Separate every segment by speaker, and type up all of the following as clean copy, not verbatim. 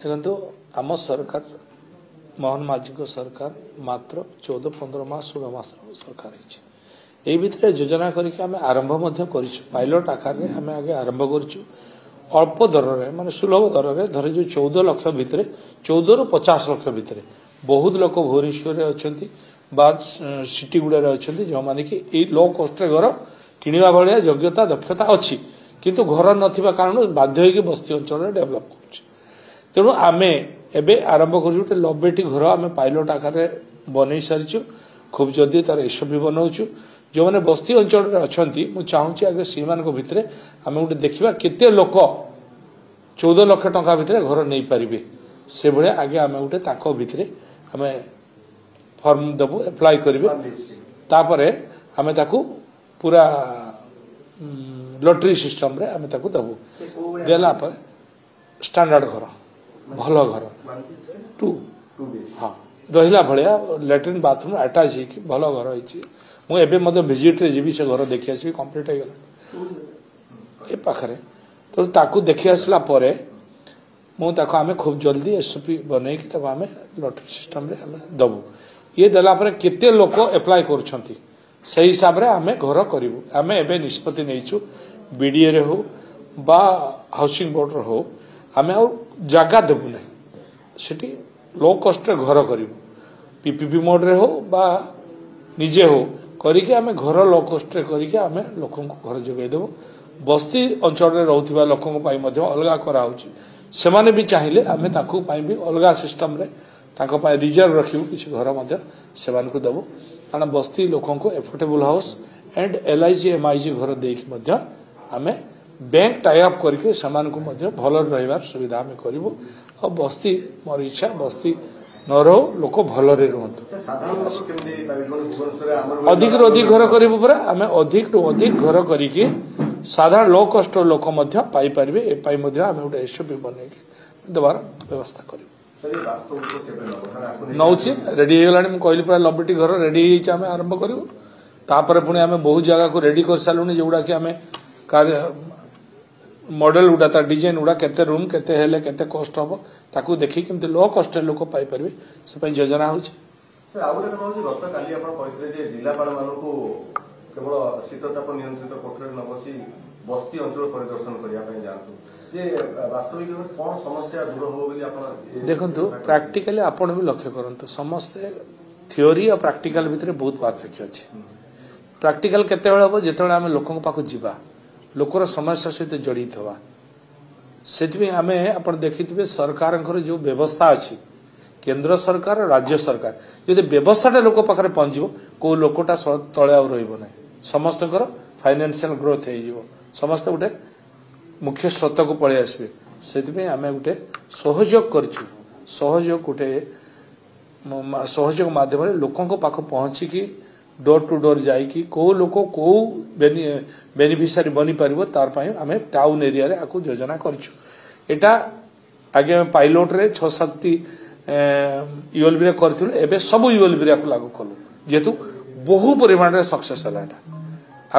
Speaker 1: देखो आम सरकार मोहन माझी को सरकार मात्र 14-15 मास 16 मास सरकार है भितर योजना करके आरंभ पायलट आकार में आम आगे आरंभ कर अल्प दर में माने सुलभ दर में धर जो 14 लाख भितर 14 ରୁ 50 लाख भितर बहुत लोक भुवनेश्वर अच्छा सिटी गुड़ा अच्छा जो मैंने कि लो कस्ट घर किणवा भाया योग्यता दक्षता अच्छी किंतु घर नथिबा कारण बाध्य होगी बस्ती अंचल डेभलप कर तेणु आमे एबे आरंभ कर 90टी घर आम पायलट आकार बन सारी खूब जल्दी तार एसओपी बनाऊँ जो मैंने बस्ती अंचल अच्छा मुझे चाहूँगी आगे सी मान भितर आम गोटे देखा केते लोक 14 लाख टंका भितर घर नहीं पारे से भाया आगे आम गोटे भितर आम फॉर्म देबू एप्लाई करेंगे तापर आम पूरा लॉटरी सिस्टम रे आम देबू देला पर स्टैंडर्ड घर भल घर 2 हाँ रहा भाया लैट्रिन बाथरूम आटाच हो भल घर होती मुझे विजिट रे जी से घर देखी आसबि कंप्लीट हो गला ए पाखरे तो ताकू देखी आसला परे आम खूब जल्दी एसओपी बनई कि आम लॉटरी सिस्टम रे आम दबू ये देला परे केते लोक एप्लाई करुछंती से हिसाब रे आम घर करूँ आम एबे निष्पत्ति नहींचु बीडीए रे हो बा हाउसिंग बोर्ड रे हो आम जगह देबू ना सेठी लो कस्ट घर करूँ पीपीपी मोड रे हो बा निजे हो करिके आम घर लो कस्ट करिके आम लोक घर जोगाई देबू बस्ती अंचल रोकथिबा लोक अलग कराउछि सेमाने भी चाहिए आम ताकू भी अलग सिस्टम रे ताको पाई रिजर्व रखिबू किछि घर मध्य सेमान को देबू कारण बस्ती लोक affordable house and LIG MIG घर देख मध्य आम बैंक टाइअप करके सेमान को मध्य भल रहिबार सुविधा आम करिवो और बस्ती मोर इच्छा बस्ती न रहो लोक भलरे रुहंतु अधिक रु अधिक घर करिवो परा आम अधिक रु अधिक घर करिके साधारण लो कस्ट लोक मध्य पाई परिबे ए पाई मध्य आम गोटे एसओपी बनै के देवार व्यवस्था करिवो नौची रेडी हो गलानी कहली पूरा 90टी घर रेडी आम आरंभ करूँ तापर पुणी आम बहुत जगह को रेडी कर सारूँ जोड़ा कि आम मॉडल गुड़ा तार डिजाइन गुड़ा केते रूम केते हेले केते कॉस्ट हम ताकू देखी केमती लो कस्ट लोक पाई परिबे से योजना होची
Speaker 2: सर आ गोटे कथा होची गतकाली आपण कहितले जे जिल्लापाल मानकू केवल शीतताप नियंत्रित कोठरी न बसी बस्ती अंचल परिदर्शन करिया पय जानतु जे वास्तविक कोन समस्या दूर हो बोली आपण
Speaker 1: देखंतु प्रैक्टिकली आपण भी लक्ष्य करंतु समस्त थ्योरी और प्रैक्टिकल भितर बहुत पार्थक्य अछि प्रैक्टिकल केते बेला हो जेते बेला हम लोकन पाखु जिबा लोकर समस्या सहित जड़ित हवा से आम आप देखिए सरकार जो व्यवस्था अच्छी केंद्र सरकार राज्य सरकार जो व्यवस्थाटा लोक पाखे पहुंचो कौ लोकटा तले आ रहा समस्त फाइनेंशियल ग्रोथ हो समस्त गोटे मुख्य स्रोत को पलि आसबे से आम गोटे सहयोग करछु सहयोग गोटे सहयोग माध्यम लोकों पाख पहुंचिकी डोर टू डोर जाइकी को लोक को बेनिफिशियरी बनी पारिबो तार पई आमे टाउन एरिया रे आकु योजना करछु एटा आगे पायलट रे 6-7 टी यूएलबी रे करथिलु एबे सब यूएलबी रे आकु लागू कलु जेतु बहु परिमाण रे सक्सेस हला एटा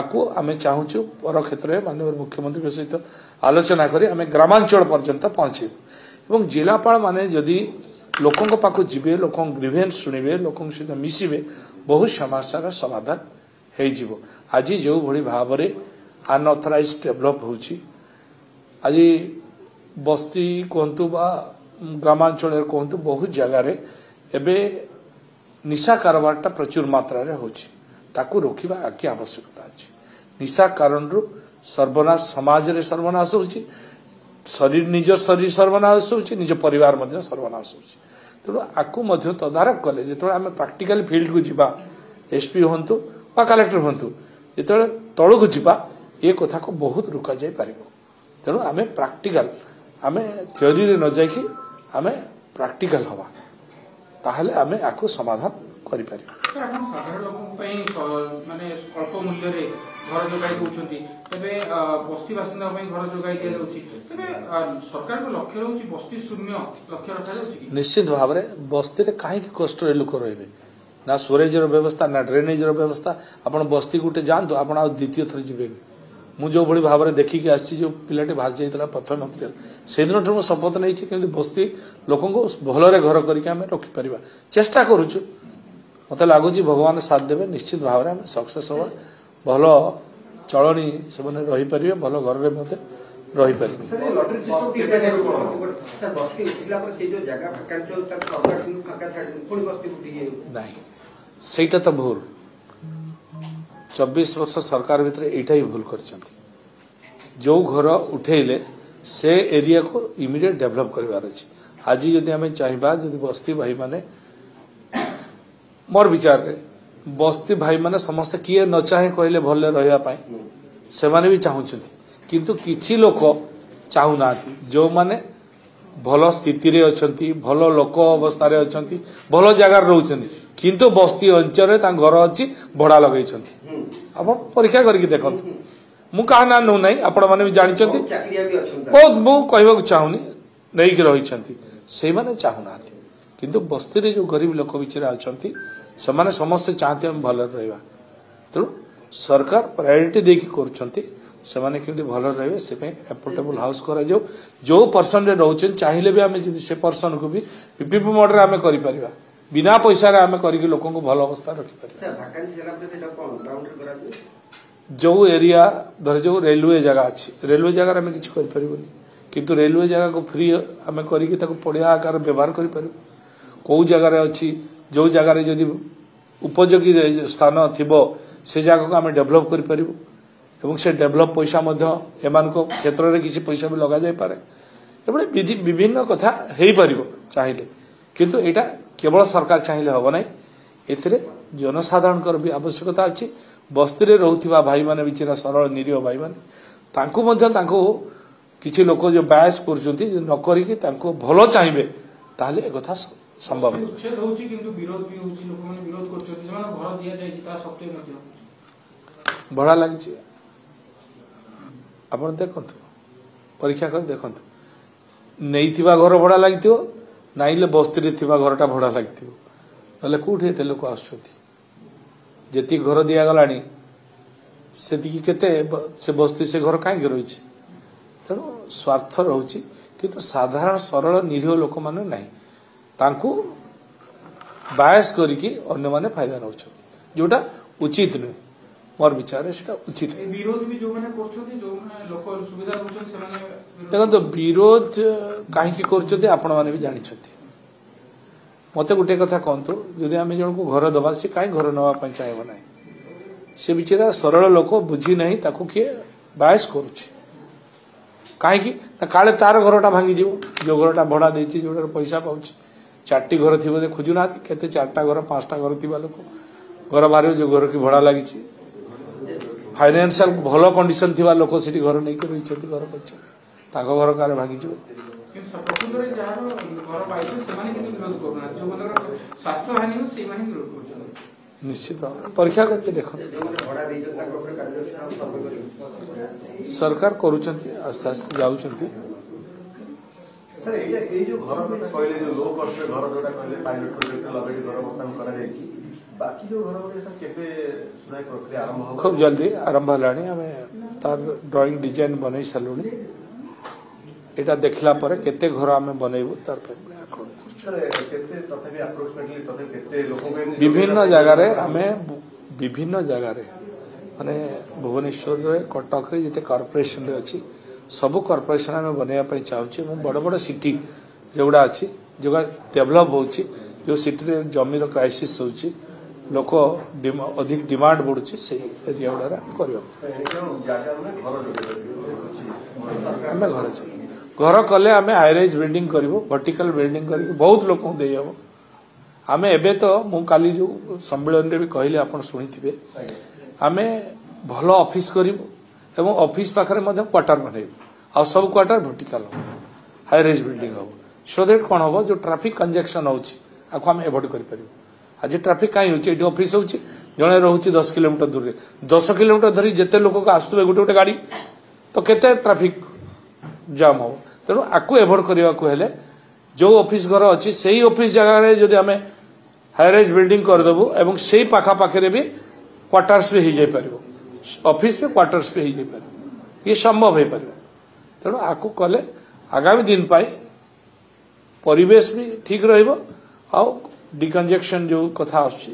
Speaker 1: आकु आमे चाहूछु पर क्षेत्र रे माननीय मुख्यमंत्री के सहित आलोचना करी आमे ग्रामांचल पर्यंत पहुंचे एवं जिलापाल माने जदी लोकों पाखु जिबे लोकों ग्रीवेंस सुनिबे लोकों सहित मिसिबे बहुत समस्या समाधान हो आज जो भली भाव में अनऑथराइज डेवलप होची आज बस्ती कहतु बा ग्रामांचल कहतु बहुत जगार एबे निशा कारोबार प्रचुर मात्रा रे होची ताकू रोकिबा आकी आवश्यकता अछि निशा कारण रु सर्वनाश समाज रे सर्वनाश होची निज शरीर सर्वनाश होची निज परिवार मध्य सर्वनाश होची तेणु आकु मध्य तदारक कले जो आम प्रैक्टिकल फील्ड को जीवा एसपी हूँ बा कलेक्टर हूँ जो तलू को जीवा ये कथा को बहुत रुका जाई पारिबो तेणु आम प्रैक्टिकल आम थ्योरी रे न जाइकी आम प्रैक्टिकल हवा ताहले आम आकु समाधान करि पारिबो
Speaker 3: साधारण लोक माने अल्प मूल्य रे घर जोगाई दउछंती तबे बस्ती बासिंदा पई घर जोगाई दिया जाउची तबे सरकार को लक्ष्य रहउची बस्ती शून्य लक्ष्य रखा जाउची कि
Speaker 1: निश्चित भाव रे बस्ती रे काहे कि कष्ट रे लोक रहबे ना स्टोरेज रो व्यवस्था ना ड्रेनेज रो व्यवस्था आपण बस्ती गुटे जानतो आपण आ द्वितीय थर जिबे ମୁଁ ଯୋଉଭଳି ଭାବରେ ଦେଖିକି ଆସିଛି ଯୋଉ ପିଲାଟି ଭାସି ଯାଇଥିଲା ପ୍ରଧାନମନ୍ତ୍ରୀ ସେ ଦିନଠୁ ମୁଁ ଶପଥ ନେଇଛି କେମିତି ବସ୍ତି ଲୋକଙ୍କୁ ଭଲରେ ଘର କରିକି ଆମେ ରଖିପାରିବା ଚେଷ୍ଟା କରୁଛୁ ମତେ ଲାଗୁଛି ଭଗବାନ ସାଥ ଦେବେ ନିଶ୍ଚିତ ଭାବରେ ଆମେ ସକ୍ସେସ୍ ହବା ଭଲ ଚଳଣି ସେମାନେ ରହିପାରିବେ ଭଲ ଘରରେ ମଧ୍ୟ ରହିପାରିବେ ନାଇଁ ସେଇଟା ତ ଭୁଲ 24 ବର୍ଷ सरकार भितर एटा ही भूल करछंती जो घर उठेले से एरिया को इमीडिएट डेवलप करबार अछि आज जदि हमें चाहिबा जदि बस्ती भाई माने मोर विचार रे बस्ती भाई माने समस्त किए न चाहे कहले भले रहया पाई से माने भी चाहुछंती किंतु किछि लोक चाहू नाती जो माने भलो स्थिति रे अछंती भलो लोक अवस्था रे अछंती भलो जगह रहउछंती किंतु बस्ती अंचल रे ता घर अछि भड़ा लगैछंती आप परीक्षा करके देखंतु मु कहा ना नु नहीं आपण माने भी जानिछंती बहुत मु कहबा चाहूनी नहीं कि रहिछंती से माने चाहू नाती किंतु बस्ती रे जो गरीब लोक बिचरा अछंती से माने समस्त चाहते हम भलो रहबा तो सरकार प्रायोरिटी देकी करछंती से माने केमती भलो रहबे से पे एफोर्डेबल हाउस करा जो पर्सन रे रहउछन चाहिले भी हमें जदी से पर्सन को भी पीपीपी मोड रे हमें करि परिबा बिना पैसा रे हमें करिके लोगों को भलो अवस्था रखि परिबा जो एरिया धर जो रेलवे जगह अछि रेलवे जगह रे हमें किछ करि परिबोनी किंतु रेलवे जगह को फ्री हमें करिके ताको पड़िया आकार व्यवहार करि परिबो को जगह रे अछि जो जगह रे जदी उपयोगी स्थान थिबो से जगह को हमें डेवलप करि परिबो एवं से डेवलप पैसा एमान को क्षेत्र में किसी पैसा भी लगा जाए पारे विभिन्न कथा हेई परिबो चाहिए किंतु एटा केवल सरकार चाहिए हम ना एथिरे जनसाधारण भी आवश्यकता अच्छी बस्ती रे रहउथिबा भाई माने बिचरा सरल निरीह भाई माने तांको मध्य तांको किछि लोक जो बायस करछंती न करी कि तांको भलो चाहिबे ताले ए कथा संभव
Speaker 3: उच्छेद होउची किंतु विरोध भी होउची लोक माने विरोध करछंती जमाना घर दिया जायछि ता सत्य मध्य
Speaker 1: भड़ा लागि आपण देखंतु परीक्षा कर देखंतु नहीं थिबा घर भड़ा लागिथिबो नाइले बस्ती रे थिबा घरटा भड़ा लागिथिबो नले कोठी एते लोक आछथि जेती घर दिया गलानी सेती की केते से बस्ती से घर काई के रहिछि तनो स्वार्थ रहउछि किंतु साधारण सरल निरीह लोक माने नाही तांकू बायस करी कि अन्य माने फायदा नउछथि जोटा उचित नै मोर विचार से उचित
Speaker 3: विरोध भी जो माने करछथि जो माने लोक सुविधा होछन से माने
Speaker 1: देखो तो विरोध काहे की करछथि आपण माने भी जानि छथि मते गुटे कथा कहंतु जदि आमे जण को घर दबा से काहे घर नवा पय चाहेबो नै से बिचरा सरल लोक बुझी नहीं ताको के बायस करूछि काहे की काले तार घरटा भांगी जीवो जो घरटा भड़ा देछि जोडर पैसा पाउछि चारटी घर थिबो दे खुजु नाथि केते चारटा घर पांचटा घर थिबा लोक घर बारे जो घर की भड़ा लागिछि फाइनेंशियल भलो कंडीशन थिबा लोक सिटी घर नै के रहिछथि घर पछ ताको घर कारे भांगी जीवो
Speaker 3: प्रकृतरे जार घर पाइछे से माने कि विरोध करना जो माने स्वार्थ हानि हो से माने विरोध करछन
Speaker 1: निश्चित परीक्षा करके देखो सरकार करूछंती आस्ते आस्ते जाउछंती
Speaker 2: सर ए जो घर कथा कहले जो लो कॉस्ट घर जोटा कहले पायलट प्रोजेक्ट लगेडी घर वर्तमान करा जायछि बाकी जो घर गुडी सर केबे सुधाय प्रक्रिया आरंभ हो
Speaker 1: खूब जल्दी आरंभ हलाणी हमें तार ड्राइंग डिजाइन बनै सलुनी एटा देखला परे केते घर हमें बनैबो तार पे
Speaker 2: सर केते तथापि अप्रोक्सीमेटली तथापि केते लोक
Speaker 1: विभिन्न जगह रे हमें विभिन्न जगह रे माने भुवनेश्वर रे कटक रे जते कॉर्पोरेशन रे अछि सब कॉर्पोरेशन में बनैया पय चाहूची मु बड़ बड़ सिटी जोडा अछि जोगा डेवलप होउची जो सिटी रे जमीन रो क्राइसिस होउची लोक अधिक डिमांड बढ़ुची से एरिया गुडा करबो हमें घर कले आमे हाईराइज बिल्डिंग करिवो वर्टिकल बिल्डिंग करी बहुत लोक दे जाबो आमे एबे तो मु काली जो सम्मेलन रे भी कहले आपण सुनिथिबे आमे भलो ऑफिस करिवो एवं ऑफिस पाखरे मध्ये क्वार्टर बनाइबो आ सब क्वार्टर वर्टिकल हाईराइज बिल्डिंग हो सो दैट कोन हो जो ट्रैफिक कंजेक्शन होउची आको हम अवॉइड करि परिबो आज ट्रैफिक काई होउची एटी ऑफिस होउची जणे रहउची 10 किलोमीटर दूर रे 10 किलोमीटर धरी जेते लोक को आस्तुबे गोटे गोटे गाड़ी तो केते ट्रैफिक जाम हो तेणु आपको एभोड करने को हेले जो ऑफिस घर अच्छी से ऑफिस जगह रे जदि हमें हाईराइज बिल्डिंग करदेबू एवं से पाखा पाखे भी क्वार्टर्स भी हो जाए पारिबो ऑफिस में क्वार्टर्स भी हो जाए पारिबो ये संभव हो पार तेणु आपको कले आगामी दिन परिवेश भी ठीक रहिबो आ डिकंजेक्शन जो कथा आछी